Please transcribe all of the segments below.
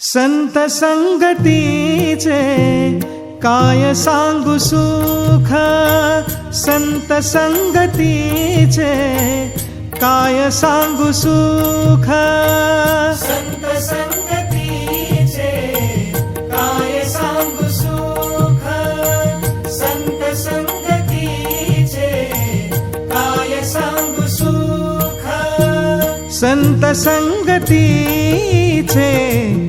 संत संगतीचे काय सांगू सुख, संत संगतीचे काय सांगू सुख, संत संगतीचे काय सांगू सुख, संत संगतीचे काय सांगू सुख, संत संगतीचे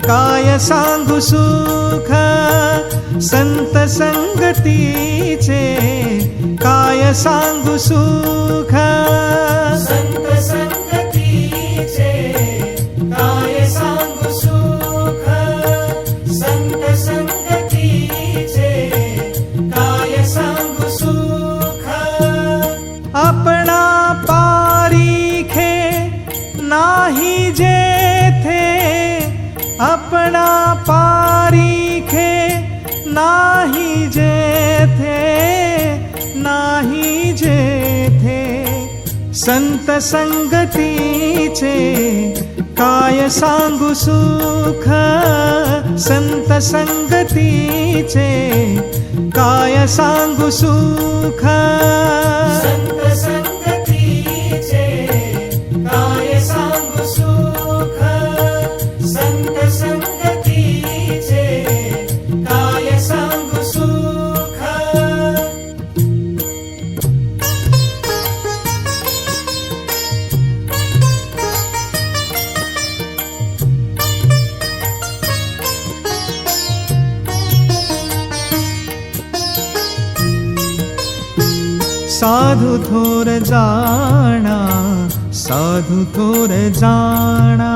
काय सांगू सुख, संत संगतीचे काय सांगू सुख, संत संगतीचे काय सांगू सुख, संत संगतीचे काय सांगू सुख. आपणा पारीखे नाही जेथे, आपणा पारीखे नाही जेथे, नाही जेथे, संत संगतीचे काय सांगू सुख, संत संगतीचे काय सांगू सुख, संत संगतीचे काय सांगू सुख, संत संगतीचे काय सांगू सुख. साधु थोर जाना, साधु थोर जाना,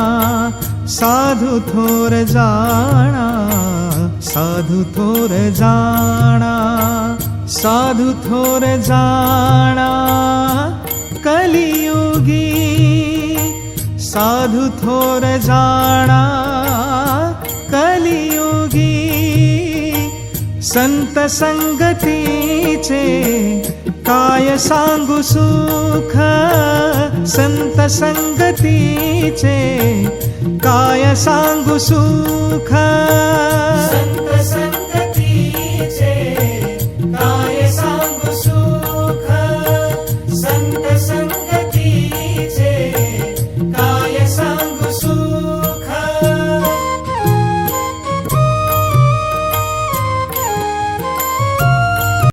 साधु थोर जाना, साधु थोर जाना, साधु थोर जाना, कलियुगी साधु थोर जाना, कलियुगी, संत संगतीचे काय सांगू सुख, संत संगतीचे काय सांगू सुख, संत